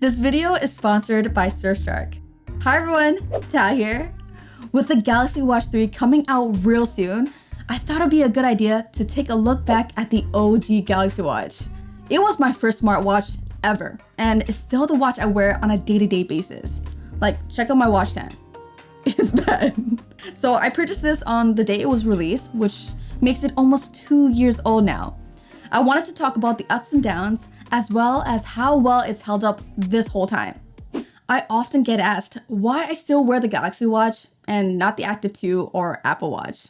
This video is sponsored by Surfshark. Hi everyone, Thao here. With the Galaxy Watch 3 coming out real soon, I thought it'd be a good idea to take a look back at the OG Galaxy Watch. It was my first smartwatch ever, and it's still the watch I wear on a day-to-day basis. Like, check out my watch tan. It's bad. So I purchased this on the day it was released, which makes it almost 2 years old now. I wanted to talk about the ups and downs, as well as how well it's held up this whole time. I often get asked why I still wear the Galaxy Watch and not the Active 2 or Apple Watch.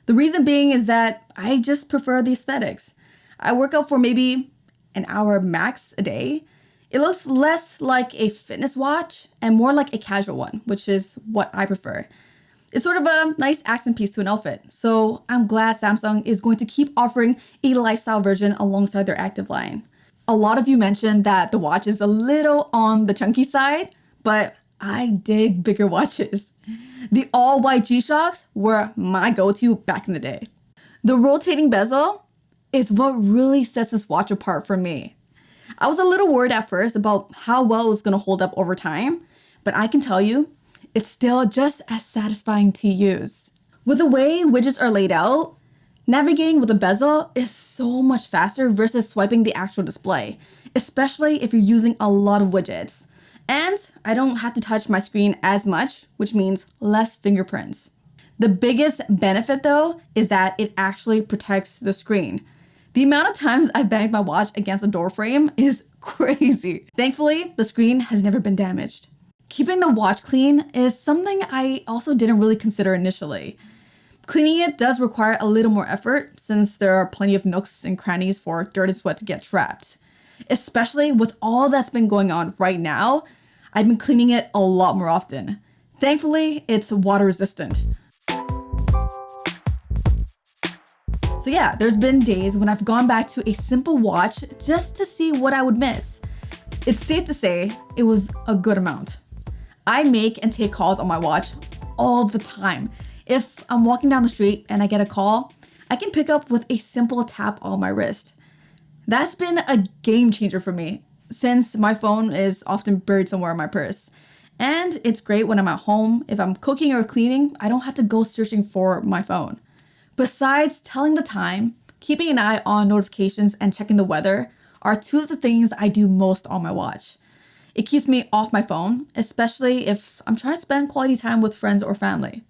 The reason being is that I just prefer the aesthetics. I work out for maybe an hour max a day. It looks less like a fitness watch and more like a casual one, which is what I prefer. It's sort of a nice accent piece to an outfit, so I'm glad Samsung is going to keep offering a lifestyle version alongside their Active line. A lot of you mentioned that the watch is a little on the chunky side, but I dig bigger watches. The all-white G-Shocks were my go-to back in the day. The rotating bezel is what really sets this watch apart for me. I was a little worried at first about how well it was going to hold up over time, but I can tell you, it's still just as satisfying to use. With the way widgets are laid out, navigating with a bezel is so much faster versus swiping the actual display, especially if you're using a lot of widgets. And I don't have to touch my screen as much, which means less fingerprints. The biggest benefit though is that it actually protects the screen. The amount of times I banged my watch against a door frame is crazy. Thankfully, the screen has never been damaged. Keeping the watch clean is something I also didn't really consider initially. Cleaning it does require a little more effort since there are plenty of nooks and crannies for dirt and sweat to get trapped. Especially with all that's been going on right now, I've been cleaning it a lot more often. Thankfully, it's water resistant. So yeah, there's been days when I've gone back to a simple watch just to see what I would miss. It's safe to say it was a good amount. I make and take calls on my watch all the time. If I'm walking down the street and I get a call, I can pick up with a simple tap on my wrist. That's been a game changer for me since my phone is often buried somewhere in my purse. And it's great when I'm at home. If I'm cooking or cleaning, I don't have to go searching for my phone. Besides telling the time, keeping an eye on notifications and checking the weather are two of the things I do most on my watch. It keeps me off my phone, especially if I'm trying to spend quality time with friends or family.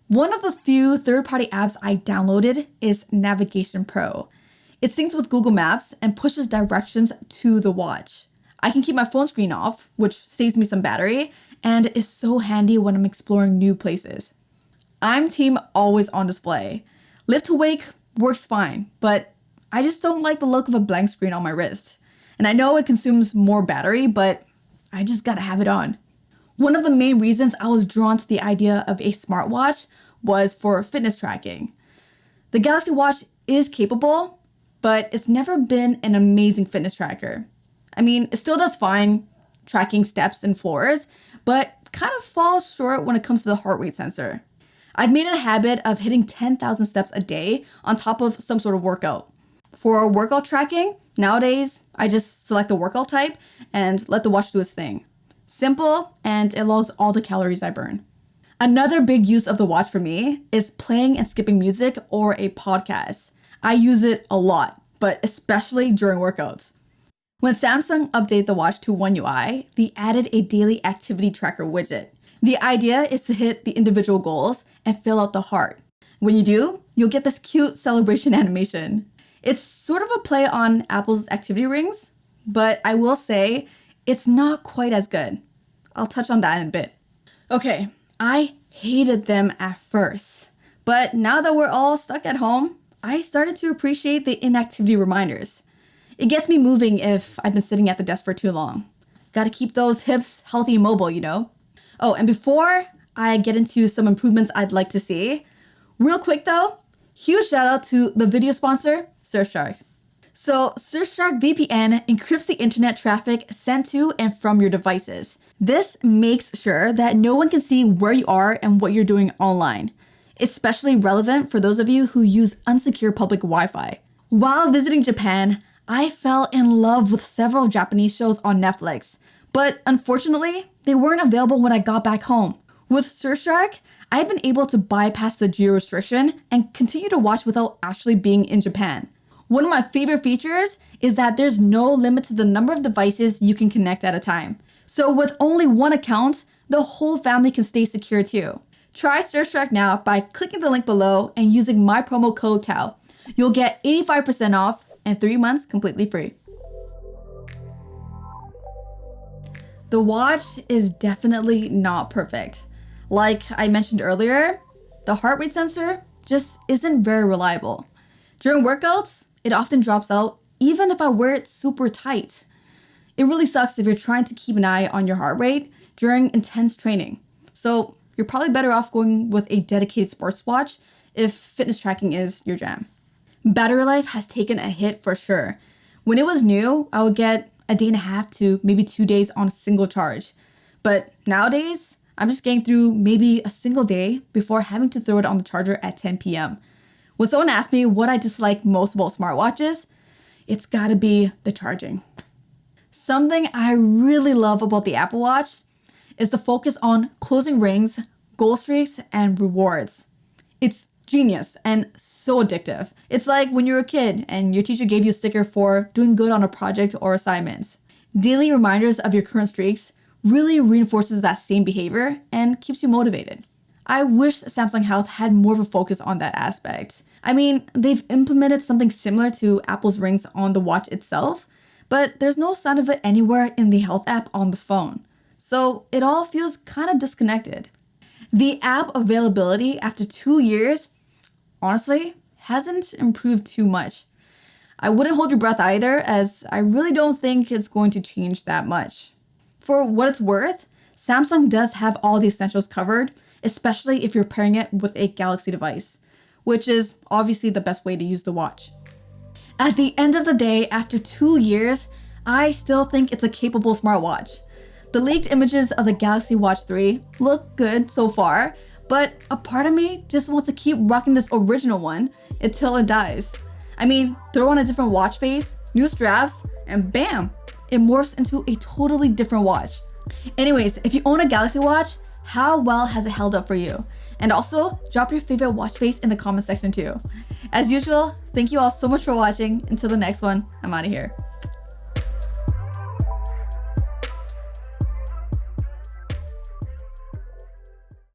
One of the few third-party apps I downloaded is Navigation Pro. It syncs with Google Maps and pushes directions to the watch. I can keep my phone screen off, which saves me some battery, and is so handy when I'm exploring new places. I'm team always on display. Lift to wake works fine, but I just don't like the look of a blank screen on my wrist. And I know it consumes more battery, but I just gotta have it on. One of the main reasons I was drawn to the idea of a smartwatch was for fitness tracking. The Galaxy Watch is capable, but it's never been an amazing fitness tracker. I mean, it still does fine tracking steps and floors, but kind of falls short when it comes to the heart rate sensor. I've made it a habit of hitting 10,000 steps a day on top of some sort of workout. For workout tracking, nowadays, I just select the workout type and let the watch do its thing. Simple, and it logs all the calories I burn. Another big use of the watch for me is playing and skipping music or a podcast. I use it a lot, but especially during workouts. When Samsung updated the watch to One UI, they added a daily activity tracker widget. The idea is to hit the individual goals and fill out the heart. When you do, you'll get this cute celebration animation. It's sort of a play on Apple's activity rings, but I will say it's not quite as good. I'll touch on that in a bit. Okay, I hated them at first, but now that we're all stuck at home, I started to appreciate the inactivity reminders. It gets me moving if I've been sitting at the desk for too long. Gotta keep those hips healthy and mobile, you know? Oh, and before I get into some improvements I'd like to see, real quick though, huge shout out to the video sponsor, Surfshark. So Surfshark VPN encrypts the internet traffic sent to and from your devices. This makes sure that no one can see where you are and what you're doing online. Especially relevant for those of you who use unsecure public Wi-Fi. While visiting Japan, I fell in love with several Japanese shows on Netflix, But unfortunately, they weren't available when I got back home. With Surfshark, I've been able to bypass the geo restriction and continue to watch without actually being in Japan. One of my favorite features is that there's no limit to the number of devices you can connect at a time. So with only one account, the whole family can stay secure too. Try Surfshark now by clicking the link below and using my promo code Thao. You'll get 85% off and 3 months completely free. The watch is definitely not perfect. Like I mentioned earlier, the heart rate sensor just isn't very reliable. During workouts, it often drops out even if I wear it super tight. It really sucks if you're trying to keep an eye on your heart rate during intense training. So you're probably better off going with a dedicated sports watch if fitness tracking is your jam. Battery life has taken a hit for sure. When it was new, I would get a day and a half to maybe 2 days on a single charge. But nowadays, I'm just getting through maybe a single day before having to throw it on the charger at 10 p.m. When someone asks me what I dislike most about smartwatches, it's gotta be the charging. Something I really love about the Apple Watch is the focus on closing rings, goal streaks, and rewards. It's genius and so addictive. It's like when you were a kid and your teacher gave you a sticker for doing good on a project or assignments. Daily reminders of your current streaks really reinforces that same behavior and keeps you motivated. I wish Samsung Health had more of a focus on that aspect. I mean, they've implemented something similar to Apple's rings on the watch itself, but there's no sign of it anywhere in the health app on the phone. So it all feels kind of disconnected. The app availability after 2 years, honestly, hasn't improved too much. I wouldn't hold your breath either, as I really don't think it's going to change that much. For what it's worth, Samsung does have all the essentials covered, especially if you're pairing it with a Galaxy device, which is obviously the best way to use the watch. At the end of the day, after 2 years, I still think it's a capable smartwatch. The leaked images of the Galaxy Watch 3 look good so far, but a part of me just wants to keep rocking this original one until it dies. I mean, throw on a different watch face, new straps, and bam! It morphs into a totally different watch. Anyways, if you own a Galaxy Watch, how well has it held up for you? And also, drop your favorite watch face in the comment section too. As usual, thank you all so much for watching. Until the next one, I'm out of here.